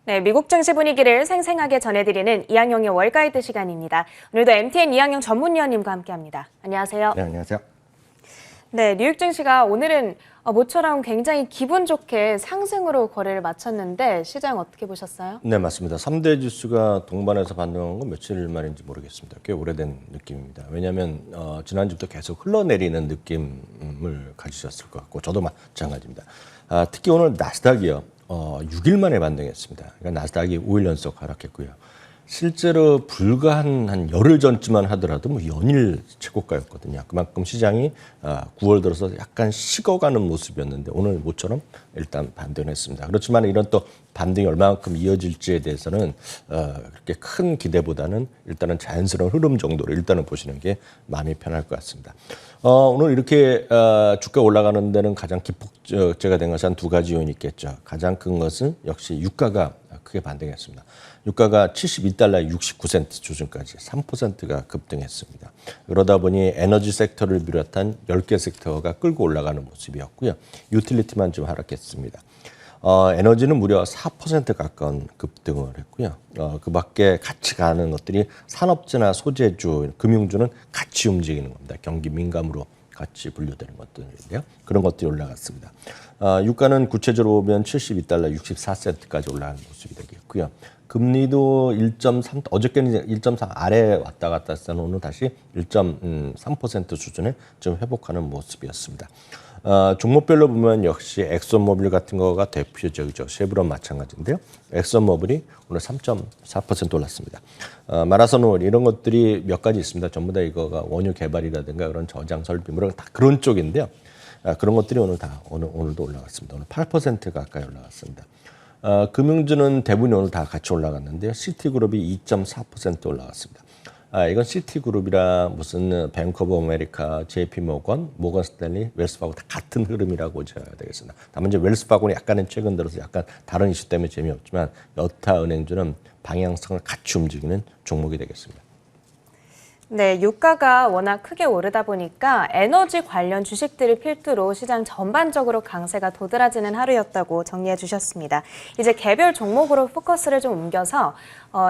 네, 미국 증시 분위기를 생생하게 전해드리는 이항영의 월가이드 시간입니다. 오늘도 MTN 이항영 전문위원님과 함께합니다. 안녕하세요. 네, 안녕하세요. 네, 뉴욕 증시가 오늘은 모처럼 굉장히 기분 좋게 상승으로 거래를 마쳤는데 시장 어떻게 보셨어요? 네, 맞습니다. 3대 지수가 동반해서 반등한 건 며칠 만인지 모르겠습니다. 꽤 오래된 느낌입니다. 왜냐하면 지난주부터 계속 흘러내리는 느낌을 가지셨을 것 같고 저도 마찬가지입니다. 특히 오늘 나스닥이요. 6일 만에 반등했습니다. 그러니까 나스닥이 5일 연속 하락했고요. 실제로 불과 한 열흘 전쯤만 하더라도 뭐 연일 최고가였거든요. 그만큼 시장이 9월 들어서 약간 식어가는 모습이었는데 오늘 모처럼 일단 반등했습니다. 그렇지만 이런 또 반등이 얼마만큼 이어질지에 대해서는 그렇게 큰 기대보다는 일단은 자연스러운 흐름 정도로 일단은 보시는 게 마음이 편할 것 같습니다. 오늘 이렇게 주가 올라가는 데는 가장 기폭제가 된 것은 한 두 가지 요인이 있겠죠. 가장 큰 것은 역시 유가가 크게 반등했습니다. 유가가 72달러 69센트 수준까지 3%가 급등했습니다. 그러다 보니 에너지 섹터를 비롯한 10개 섹터가 끌고 올라가는 모습이었고요. 유틸리티만 좀 하락했습니다. 에너지는 무려 4% 가까운 급등을 했고요. 그 밖에 같이 가는 것들이 산업재나 소재주, 금융주는 같이 움직이는 겁니다. 경기 민감으로 같이 분류되는 것들인데요. 그런 것들이 올라갔습니다. 유가는 구체적으로 보면 72달러 64센트까지 올라가는 모습이 되겠고요. 금리도 1.3, 어저께는 1.4 아래 왔다 갔다 했었는데 오늘 다시 1.3% 수준에 좀 회복하는 모습이었습니다. 종목별로 보면 역시 엑슨모빌 같은 거가 대표적이죠. 쉐브론 마찬가지인데요. 엑슨모빌이 오늘 3.4% 올랐습니다. 마라손 이런 것들이 몇 가지 있습니다. 전부 다 이거가 원유 개발이라든가 그런 저장 설비 뭐 다 그런 쪽인데요. 그런 것들이 오늘도 올라갔습니다. 오늘 8% 가까이 올라갔습니다. 금융주는 대부분이 오늘 다 같이 올라갔는데요. 시티그룹이 2.4% 올라갔습니다. 이건 시티그룹이랑 무슨 뱅크 오브 아메리카, JP모건, 모건 스탠리, 웰스파고 다 같은 흐름이라고 보셔야 되겠습니다. 다만 이제 웰스파고는 약간은 최근 들어서 약간 다른 이슈 때문에 재미없지만 여타은행주는 방향성을 같이 움직이는 종목이 되겠습니다. 네, 유가가 워낙 크게 오르다 보니까 에너지 관련 주식들을 필두로 시장 전반적으로 강세가 도드라지는 하루였다고 정리해 주셨습니다. 이제 개별 종목으로 포커스를 좀 옮겨서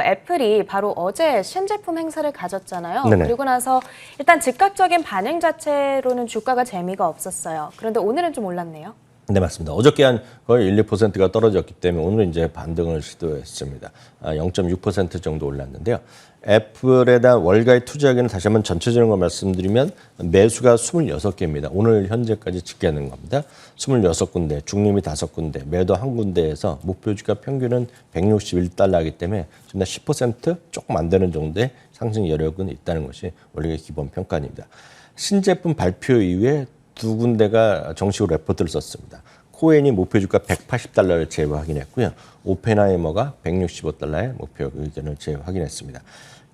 애플이 바로 어제 신제품 행사를 가졌잖아요. 네네. 그리고 나서 일단 즉각적인 반응 자체로는 주가가 재미가 없었어요. 그런데 오늘은 좀 올랐네요. 네, 맞습니다. 어저께 한 거의 1, 2%가 떨어졌기 때문에 오늘은 이제 반등을 시도했습니다. 0.6% 정도 올랐는데요. 애플에 대한 월가의 투자하기는 다시 한번 전체적인 걸 말씀드리면 매수가 26개입니다. 오늘 현재까지 집계하는 겁니다. 26군데, 중림이 5군데, 매도 1군데에서 목표 주가 평균은 161달러이기 때문에 지금 10% 조금 안 되는 정도의 상승 여력은 있다는 것이 월가의 기본 평가입니다. 신제품 발표 이후에 두 군데가 정식으로 레포트를 썼습니다. 코엔이 목표 주가 180달러를 재확인했고요. 오펜하이머가 165달러의 목표 의견을 재확인했습니다.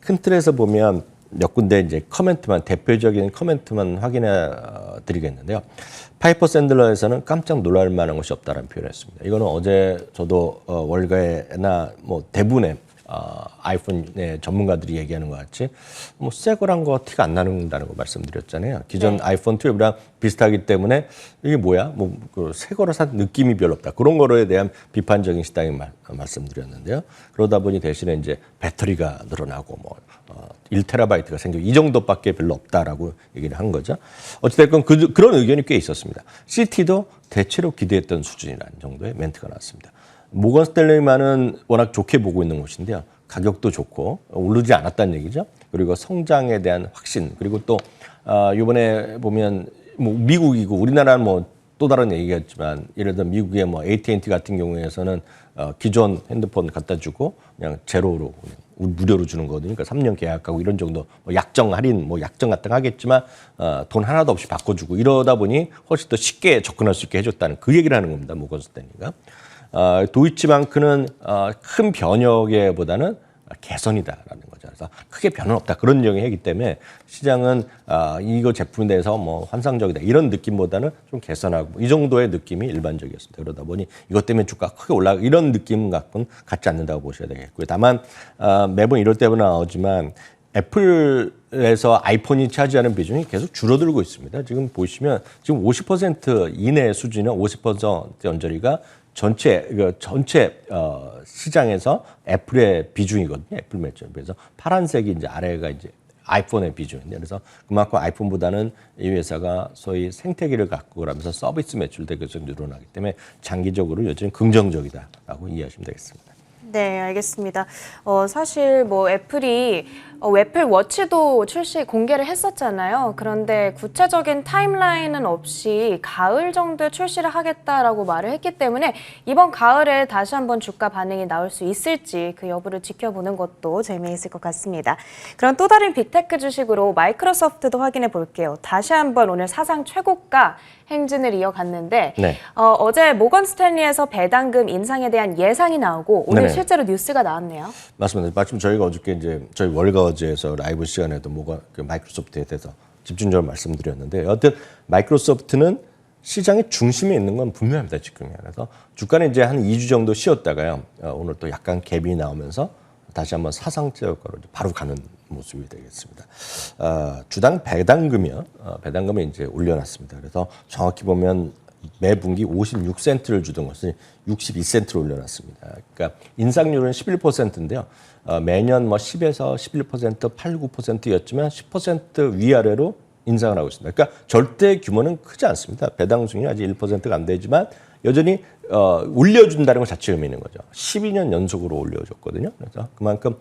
큰 틀에서 보면 몇 군데 이제 대표적인 코멘트만 확인해 드리겠는데요. 파이퍼 샌들러에서는 깜짝 놀랄 만한 것이 없다라는 표현을 했습니다. 이거는 어제 저도 월가에나 뭐 대부분의 아이폰의 전문가들이 얘기하는 것 같이 뭐 새 거란 거 티가 안 나는다는 거 말씀드렸잖아요. 기존 아이폰 12랑 비슷하기 때문에 이게 뭐야? 뭐 새 거로 산 느낌이 별로 없다. 그런 거에 대한 비판적인 시각이 말씀드렸는데요. 그러다 보니 대신에 이제 배터리가 늘어나고 뭐 1테라바이트가 생기고 이 정도밖에 별로 없다라고 얘기를 한 거죠. 어찌됐건 그런 의견이 꽤 있었습니다. CT도 대체로 기대했던 수준이라는 정도의 멘트가 나왔습니다. 모건 스탠리만은 워낙 좋게 보고 있는 곳인데요. 가격도 좋고 오르지 않았다는 얘기죠. 그리고 성장에 대한 확신 그리고 또 이번에 보면 뭐 미국이고 우리나라는 뭐 또 다른 얘기겠지만 예를 들어 미국의 뭐 AT&T 같은 경우에서는 기존 핸드폰 갖다 주고 그냥 제로로 그냥 무료로 주는 거거든요. 그러니까 3년 계약하고 이런 정도 뭐 약정 할인 뭐 약정 같은 거 하겠지만 돈 하나도 없이 바꿔주고 이러다 보니 훨씬 더 쉽게 접근할 수 있게 해줬다는 그 얘기를 하는 겁니다. 모건 스탠리가. 도이치방크는 큰 변혁에보다는 개선이다라는 거죠. 그래서 크게 변화는 없다. 그런 얘기이기 때문에 시장은 이거 제품에 대해서 뭐 환상적이다. 이런 느낌보다는 좀 개선하고 이 정도의 느낌이 일반적이었습니다. 그러다 보니 이것 때문에 주가가 크게 올라가 이런 느낌 갖고는 같지 않는다고 보셔야 되겠고요. 다만 매번 이럴 때마다 나오지만 애플에서 아이폰이 차지하는 비중이 계속 줄어들고 있습니다. 지금 보시면 지금 50% 이내 수준의 50% 언저리가 전체 시장에서 애플의 비중이거든요. 애플 매출. 그래서 파란색이 이제 아래가 이제 아이폰의 비중인데 그래서 그만큼 아이폰보다는 이 회사가 소위 생태계를 갖고 그러면서 서비스 매출도 계속 늘어나기 때문에 장기적으로 여전히 긍정적이다라고 이해하시면 되겠습니다. 네, 알겠습니다. 사실 뭐 애플이 애플 워치도 공개를 했었잖아요. 그런데 구체적인 타임라인은 없이 가을 정도에 출시를 하겠다라고 말을 했기 때문에 이번 가을에 다시 한번 주가 반응이 나올 수 있을지 그 여부를 지켜보는 것도 재미있을 것 같습니다. 그럼 또 다른 빅테크 주식으로 마이크로소프트도 확인해 볼게요. 다시 한번 오늘 사상 최고가 행진을 이어갔는데 네. 어제 모건 스탠리에서 배당금 인상에 대한 예상이 나오고 오늘 네네. 실제로 뉴스가 나왔네요. 맞습니다. 마침 저희가 어저께 이제 저희 월가어제에서 라이브 시간에도 마이크로소프트에 대해서 집중적으로 말씀드렸는데 여하튼 마이크로소프트는 시장의 중심에 있는 건 분명합니다. 지금. 그래서 주가는 이제 한 2주 정도 쉬었다가요. 오늘 또 약간 갭이 나오면서 다시 한번 사상제고가로 바로 가는 모습이 되겠습니다. 주당 배당금이요. 배당금을 이제 올려놨습니다. 그래서 정확히 보면 매 분기 56센트를 주던 것을 62센트로 올려놨습니다. 그러니까 인상률은 11%인데요. 매년 뭐 10에서 11%, 8, 9%였지만 10% 위아래로 인상을 하고 있습니다. 그러니까 절대 규모는 크지 않습니다. 배당 수익률이 아직 1%가 안 되지만 여전히 올려준다는 것 자체가 의미 있는 거죠. 12년 연속으로 올려줬거든요. 그래서 그만큼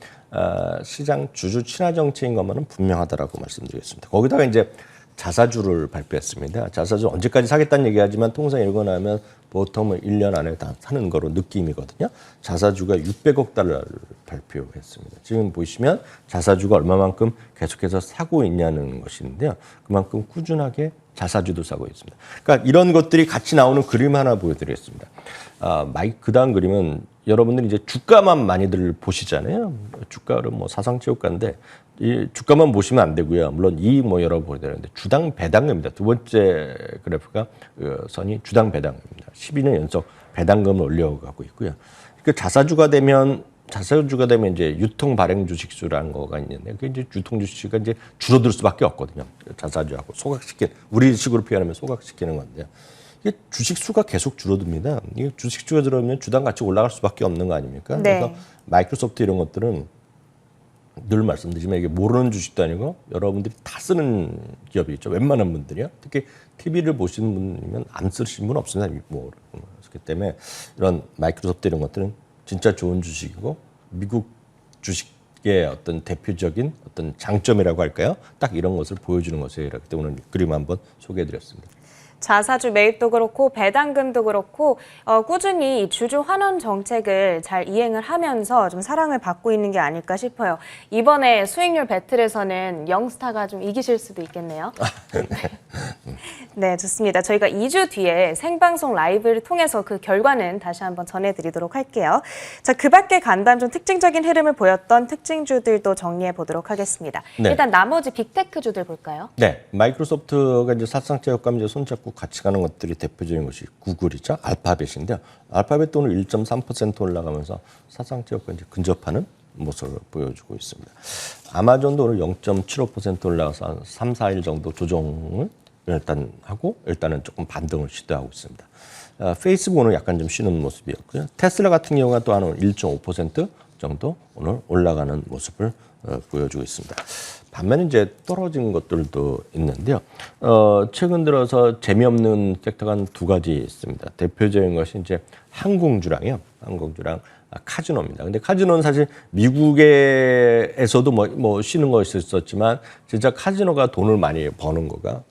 시장 주주 친화 정책인 것만은 분명하다라고 말씀드리겠습니다. 거기다가 이제 자사주를 발표했습니다. 자사주 언제까지 사겠다는 얘기하지만 통상 읽고 나면 보통 1년 안에 다 사는 거로 느낌이거든요. 자사주가 600억 달러를 발표했습니다. 지금 보시면 자사주가 얼마만큼 계속해서 사고 있냐는 것인데요. 그만큼 꾸준하게 자사주도 사고 있습니다. 그러니까 이런 것들이 같이 나오는 그림 하나 보여드리겠습니다. 그 다음 그림은 여러분들이 이제 주가만 많이들 보시잖아요. 주가는 뭐 사상체육가인데 이 주가만 보시면 안 되고요. 물론 여러 보게 되는데 주당 배당금입니다. 두 번째 그래프가 선이 주당 배당금입니다. 12년 연속 배당금을 올려가고 있고요. 그 자사주가 되면 이제 유통 발행 주식수라는 거가 있는데 그 이제 유통 주식수가 이제 줄어들 수밖에 없거든요. 자사주하고 우리 식으로 표현하면 소각시키는 건데요. 이게 주식 수가 계속 줄어듭니다. 이게 주식 수가 줄어들면 주당 가치 올라갈 수밖에 없는 거 아닙니까? 네. 그래서 마이크로소프트 이런 것들은 늘 말씀드리지만 이게 모르는 주식도 아니고 여러분들이 다 쓰는 기업이 있죠. 웬만한 분들이요. 특히 TV를 보시는 분이면 안 쓰시는 분 없습니다. 그렇기 때문에 이런 마이크로소프트 이런 것들은 진짜 좋은 주식이고 미국 주식의 어떤 대표적인 어떤 장점이라고 할까요? 딱 이런 것을 보여주는 것이에요. 그렇기 때문에 오늘 그림 한번 소개해드렸습니다. 자사주 매입도 그렇고 배당금도 그렇고 꾸준히 주주 환원 정책을 잘 이행을 하면서 좀 사랑을 받고 있는 게 아닐까 싶어요. 이번에 수익률 배틀에서는 영스타가 좀 이기실 수도 있겠네요. 네, 좋습니다. 저희가 2주 뒤에 생방송 라이브를 통해서 그 결과는 다시 한번 전해드리도록 할게요. 자, 그 밖에 간담 좀 특징적인 흐름을 보였던 특징주들도 정리해 보도록 하겠습니다. 네. 일단 나머지 빅테크주들 볼까요? 네, 마이크로소프트가 이제 사상체육감 이제 손잡고 같이 가는 것들이 대표적인 것이 구글이죠. 알파벳인데요. 알파벳도 오늘 1.3% 올라가면서 사상체육과 이제 근접하는 모습을 보여주고 있습니다. 아마존도 오늘 0.75% 올라가서 한 3, 4일 정도 조정을 일단은 조금 반등을 시도하고 있습니다. 페이스북은 약간 좀 쉬는 모습이었고요. 테슬라 같은 경우가 또 한 1.5% 정도 오늘 올라가는 모습을 보여주고 있습니다. 반면에 이제 떨어진 것들도 있는데요. 최근 들어서 재미없는 섹터가 한 두 가지 있습니다. 대표적인 것이 이제 항공주랑 카지노입니다. 근데 카지노는 사실 미국에서도 뭐 쉬는 것이 있었지만 진짜 카지노가 돈을 많이 버는 거가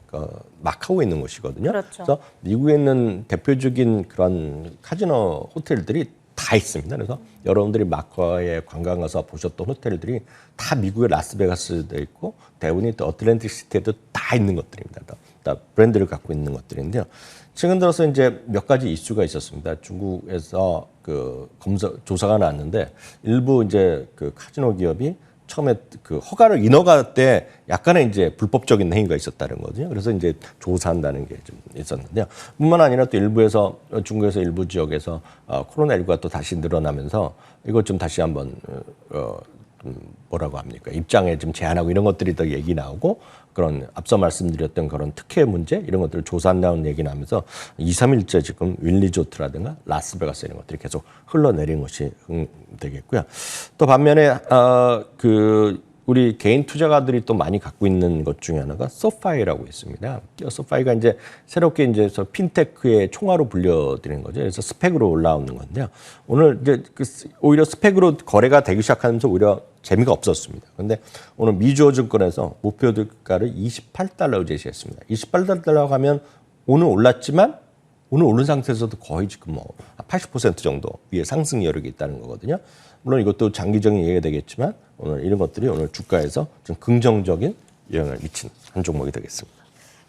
마카오에 있는 곳이거든요. 그렇죠. 그래서 미국에 있는 대표적인 그런 카지노 호텔들이 다 있습니다. 그래서 여러분들이 마카오에 관광 가서 보셨던 호텔들이 다 미국의 라스베가스에 있고 대부분이 또 어틀랜틱 시티에도 다 있는 것들입니다. 다 브랜드를 갖고 있는 것들인데요. 최근 들어서 이제 몇 가지 이슈가 있었습니다. 중국에서 조사가 나왔는데 일부 이제 카지노 기업이 처음에 허가를 인허가 때 약간의 이제 불법적인 행위가 있었다는 거죠. 그래서 이제 조사한다는 게 좀 있었는데요. 뿐만 아니라 또 중국에서 일부 지역에서 코로나19가 또 다시 늘어나면서 이것 좀 다시 한번 뭐라고 합니까? 입장에 좀 제한하고 이런 것들이 더 얘기 나오고 그런 앞서 말씀드렸던 그런 특혜 문제 이런 것들을 조사한다는 얘기 나면서 2, 3일째 지금 윌리조트라든가 라스베가스 이런 것들이 계속 흘러내린 것이 되겠고요. 또 반면에 우리 개인 투자가들이 또 많이 갖고 있는 것 중에 하나가 소파이라고 있습니다. 소파이가 이제 새롭게 이제 핀테크의 총화로 불려드리는 거죠. 그래서 스펙으로 올라오는 건데요. 오늘 이제 오히려 스펙으로 거래가 되기 시작하면서 오히려 재미가 없었습니다. 그런데 오늘 미주어증권에서 목표 주가를 28달러로 제시했습니다. 28달러 가면 오늘 올랐지만 오늘 오른 상태에서도 거의 지금 80% 정도 위에 상승 여력이 있다는 거거든요. 물론 이것도 장기적인 얘기가 되겠지만 오늘 이런 것들이 오늘 주가에서 좀 긍정적인 영향을 미친 한 종목이 되겠습니다.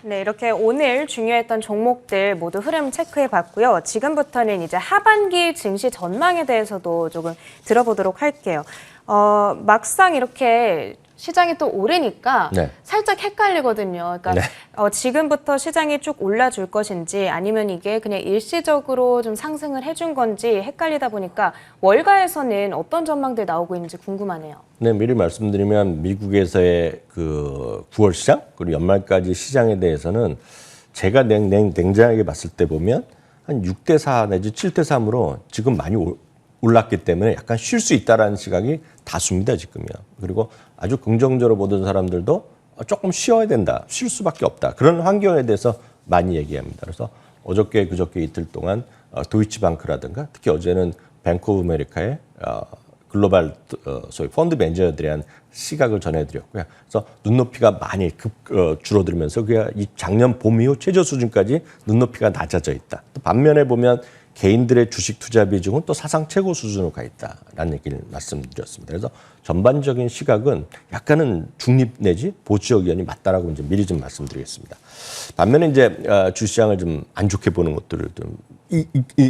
네, 이렇게 오늘 중요했던 종목들 모두 흐름 체크해 봤고요. 지금부터는 이제 하반기 증시 전망에 대해서도 조금 들어보도록 할게요. 막상 이렇게 시장이 또 오르니까 네. 살짝 헷갈리거든요. 그러니까 네. 지금부터 시장이 쭉 올라줄 것인지 아니면 이게 그냥 일시적으로 좀 상승을 해준 건지 헷갈리다 보니까 월가에서는 어떤 전망들 나오고 있는지 궁금하네요. 네, 미리 말씀드리면 미국에서의 그 9월 시장 그리고 연말까지 시장에 대해서는 제가 냉정하게 봤을 때 보면 한 6대4 내지 7대3으로 지금 많이 올랐기 때문에 약간 쉴 수 있다라는 시각이 다수입니다, 지금요. 그리고 아주 긍정적으로 보던 사람들도 조금 쉬어야 된다, 쉴 수밖에 없다. 그런 환경에 대해서 많이 얘기합니다. 그래서 어저께 그저께 이틀 동안 도이치방크라든가 특히 어제는 뱅크 오브 아메리카의 글로벌 소위 펀드 매니저들에 대한 시각을 전해드렸고요. 그래서 눈높이가 많이 줄어들면서 이 작년 봄 이후 최저 수준까지 눈높이가 낮아져 있다. 또 반면에 보면 개인들의 주식 투자 비중은 또 사상 최고 수준으로 가 있다라는 얘기를 말씀드렸습니다. 그래서 전반적인 시각은 약간은 중립 내지 보수 의견이 맞다라고 이제 미리 좀 말씀드리겠습니다. 반면에 이제 주시장을 좀 안 좋게 보는 것들을 좀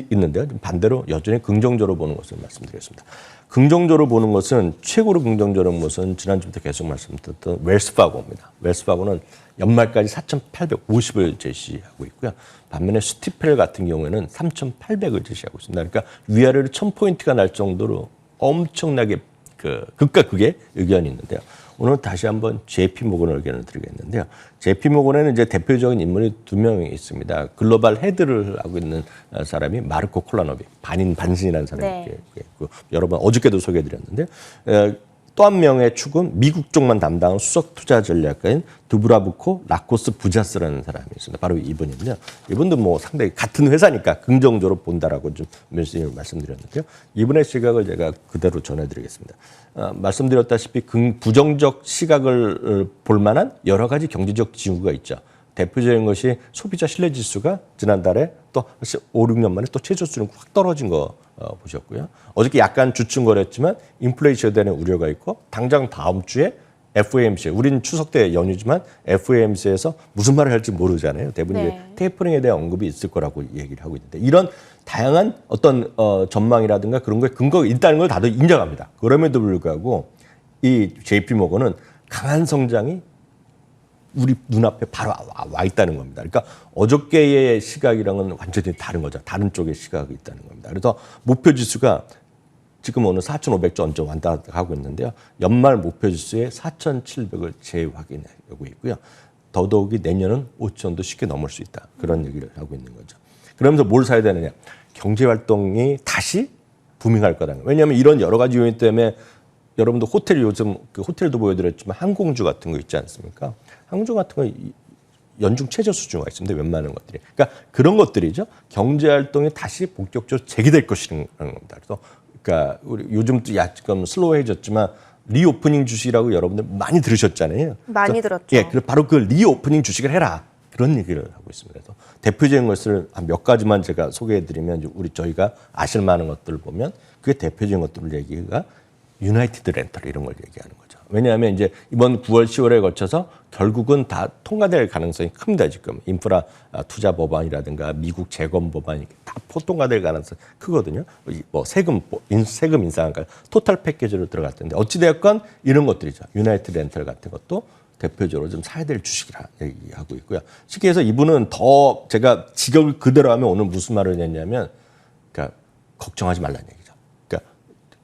있는데요. 반대로 여전히 긍정적으로 보는 것을 말씀드리겠습니다. 긍정적으로 보는 것은 최고로 긍정적으로 보는 것은 지난주부터 계속 말씀드렸던 웰스파고입니다. 웰스파고는 연말까지 4,850을 제시하고 있고요. 반면에 스티펠 같은 경우에는 3,800을 제시하고 있습니다. 그러니까 위아래로 1,000포인트가 날 정도로 엄청나게 극과 극의 의견이 있는데요. 오늘 다시 한번 JP 모건의 의견을 드리겠는데요. JP 모건에는 이제 대표적인 인물이 2명이 있습니다. 글로벌 헤드를 하고 있는 사람이 마르코 콜라노비, 반신이라는 사람이 네. 있고 여러 번 어저께도 소개해드렸는데요. 또 한 명의 축은 미국 쪽만 담당한 수석 투자 전략가인 두브라부코 라코스 부자스라는 사람이 있습니다. 바로 이분인데요. 이분도 뭐 상당히 같은 회사니까 긍정적으로 본다라고 좀 말씀드렸는데요. 이분의 시각을 제가 그대로 전해드리겠습니다. 말씀드렸다시피 부정적 시각을 볼 만한 여러 가지 경제적 징후가 있죠. 대표적인 것이 소비자 신뢰지수가 지난달에 또 5, 6년 만에 또 최저 수준 확 떨어진 거 보셨고요. 어저께 약간 주춤거렸지만 인플레이션에 대한 우려가 있고 당장 다음 주에 FOMC, 우린 추석 때 연휴지만 FOMC에서 무슨 말을 할지 모르잖아요. 대부분 네. 테이퍼링에 대한 언급이 있을 거라고 얘기를 하고 있는데 이런 다양한 어떤 전망이라든가 그런 거에 근거가 있다는 걸 다들 인정합니다. 그럼에도 불구하고 이 JP 모건은 강한 성장이 우리 눈앞에 바로 와 있다는 겁니다. 그러니까 어저께의 시각이랑은 완전히 다른 거죠. 다른 쪽의 시각이 있다는 겁니다. 그래서 목표 지수가 지금 오늘 4,500점 왔다 갔다 하고 있는데요. 연말 목표 지수의 4,700을 재확인하고 있고요. 더더욱이 내년은 5,000도 쉽게 넘을 수 있다. 그런 얘기를 하고 있는 거죠. 그러면서 뭘 사야 되느냐. 경제활동이 다시 부밍할 거라는 거예요. 왜냐하면 이런 여러 가지 요인 때문에 여러분도 호텔 요즘 호텔도 보여드렸지만 항공주 같은 거 있지 않습니까? 항공주 같은 거 연중 최저 수준가 있습니다. 웬만한 것들이. 그러니까 그런 것들이죠. 경제 활동이 다시 본격적으로 재개될 것이라는 겁니다. 그래서 그러니까 우리 요즘도 약간 슬로우해졌지만 리오프닝 주식이라고 여러분들 많이 들으셨잖아요. 많이 들었죠. 예, 바로 그 리오프닝 주식을 해라. 그런 얘기를 하고 있습니다. 그래서 대표적인 것을 한 몇 가지만 제가 소개해드리면 저희가 아실 만한 것들을 보면 그게 대표적인 것들을 얘기가 유나이티드 렌털 이런 걸 얘기하는 거죠. 왜냐하면 이제 이번 9월, 10월에 거쳐서 결국은 다 통과될 가능성이 큽니다. 지금 인프라 투자 법안이라든가 미국 재건 법안이 다 통과될 가능성이 크거든요. 뭐 세금 인상과 토탈 패키지로 들어갈 텐데 어찌되었건 이런 것들이죠. 유나이티드 렌털 같은 것도 대표적으로 좀 사야 될 주식이라 얘기하고 있고요. 쉽게 해서 이분은 더 제가 직역을 그대로 하면 오늘 무슨 말을 했냐면 그러니까 걱정하지 말라는 얘기죠. 그러니까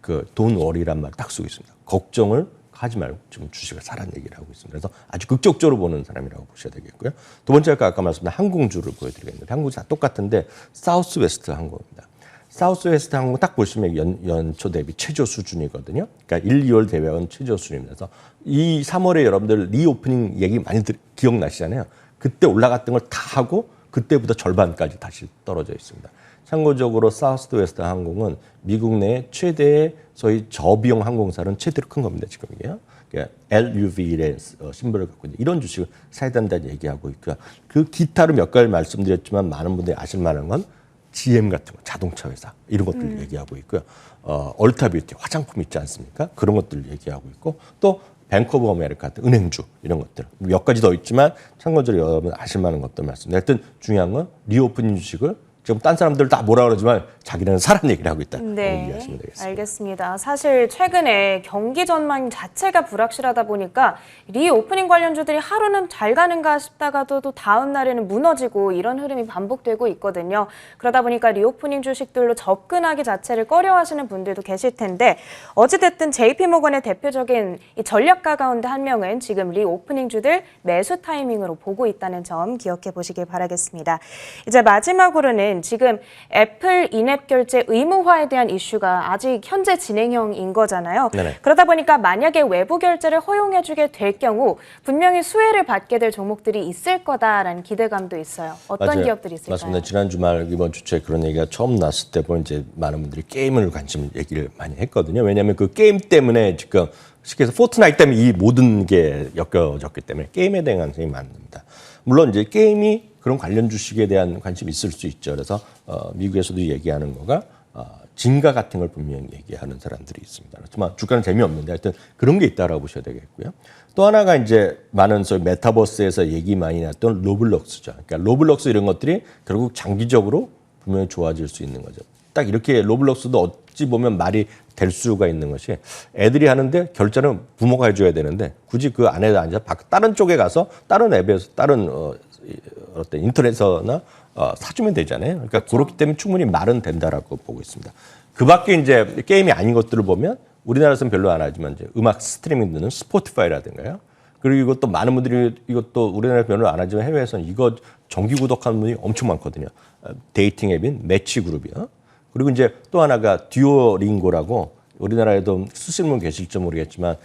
그 돈 워리란 말 딱 쓰고 있습니다. 걱정을 하지 말고 지금 주식을 사라는 얘기를 하고 있습니다. 그래서 아주 극적으로 보는 사람이라고 보셔야 되겠고요. 두 번째가 아까 말씀드린 항공주를 보여드리겠는데 항공주 다 똑같은데 사우스웨스트 항공입니다. 사우스웨스트 항공 딱 보시면 연초 대비 최저 수준이거든요. 그러니까 1, 2월 대비하고는 최저 수준입니다. 그래서 이 3월에 여러분들 리오프닝 얘기 많이 기억나시잖아요. 그때 올라갔던 걸 다 하고 그때부터 절반까지 다시 떨어져 있습니다. 참고적으로 사우스웨스트 항공은 미국 내 최대의 소위 저비용 항공사는 최대로 큰 겁니다. 지금 이게요. 그러니까 LUV의 심벌을 갖고 있는 이런 주식을 사야 된다는 얘기하고 있고요. 그 기타로 몇 가지 말씀드렸지만 많은 분들이 아실 만한 건 GM 같은 거, 자동차 회사 이런 것들 얘기하고 있고요. 얼타뷰티 화장품 있지 않습니까? 그런 것들 얘기하고 있고 또 뱅크 오브 아메리카 같은 은행주 이런 것들 몇 가지 더 있지만 참고적으로 여러분 아실 만한 것들 말씀드립니다. 하여튼 중요한 건 리오프닝 주식을 지금 딴 사람들 다 뭐라 그러지만 자기는 사라는 얘기를 하고 있다. 네, 이해하시면 되겠습니다. 알겠습니다. 사실 최근에 경기 전망 자체가 불확실하다 보니까 리오프닝 관련주들이 하루는 잘 가는가 싶다가도 또 다음 날에는 무너지고 이런 흐름이 반복되고 있거든요. 그러다 보니까 리오프닝 주식들로 접근하기 자체를 꺼려하시는 분들도 계실 텐데 어찌됐든 JP모건의 대표적인 이 전략가 가운데 한 명은 지금 리오프닝주들 매수 타이밍으로 보고 있다는 점 기억해 보시길 바라겠습니다. 이제 마지막으로는 지금 애플 인앱 결제 의무화에 대한 이슈가 아직 현재 진행형인 거잖아요. 네네. 그러다 보니까 만약에 외부 결제를 허용해주게 될 경우 분명히 수혜를 받게 될 종목들이 있을 거다라는 기대감도 있어요. 어떤 맞아요. 기업들이 있을까요? 맞습니다. 지난 주말 이번 주초에 그런 얘기가 처음 났을 때 보면 이제 많은 분들이 게임을 관심 얘기를 많이 했거든요. 왜냐하면 그 게임 때문에 지금 쉽게 해서 포트나이트 때문에 이 모든 게 엮여졌기 때문에 게임에 대한 관심이 많습니다. 물론 이제 게임이 그런 관련 주식에 대한 관심이 있을 수 있죠. 그래서 미국에서도 얘기하는 거가 진가 같은 걸 분명히 얘기하는 사람들이 있습니다. 그렇지만 주가는 재미없는데 하여튼 그런 게 있다라고 보셔야 되겠고요. 또 하나가 이제 많은 소위 메타버스에서 얘기 많이 났던 로블록스죠. 그러니까 로블록스 이런 것들이 결국 장기적으로 분명히 좋아질 수 있는 거죠. 딱 이렇게 로블록스도 어찌 보면 말이 될 수가 있는 것이 애들이 하는데 결제는 부모가 해줘야 되는데 굳이 그 안에 앉아 다른 쪽에 가서 다른 앱에서 다른 어떤 인터넷에서나 사주면 되잖아요. 그러니까 그렇죠. 그렇기 때문에 충분히 말은 된다라고 보고 있습니다. 그 밖에 이제 게임이 아닌 것들을 보면 우리나라에서는 별로 안 하지만 이제 음악 스트리밍 듣는 스포티파이라든가요. 그리고 이것도 많은 분들이 이것도 우리나라에서 별로 안 하지만 해외에서는 이거 정기 구독하는 분이 엄청 많거든요. 데이팅 앱인 매치 그룹이요. 그리고 이제 또 하나가 듀오링고라고 우리나라에도 쓰시는 분 계실지 모르겠지만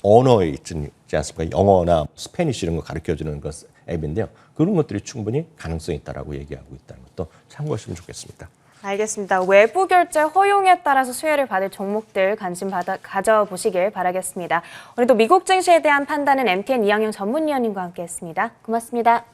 언어에 있지 않습니까? 영어나 스페니쉬 이런 거 가르쳐주는 그 앱인데요. 그런 것들이 충분히 가능성이 있다라고 얘기하고 있다는 것도 참고하시면 좋겠습니다. 알겠습니다. 외부 결제 허용에 따라서 수혜를 받을 종목들 가져보시길 바라겠습니다. 오늘도 미국 증시에 대한 판단은 MTN 이항영 전문위원님과 함께했습니다. 고맙습니다.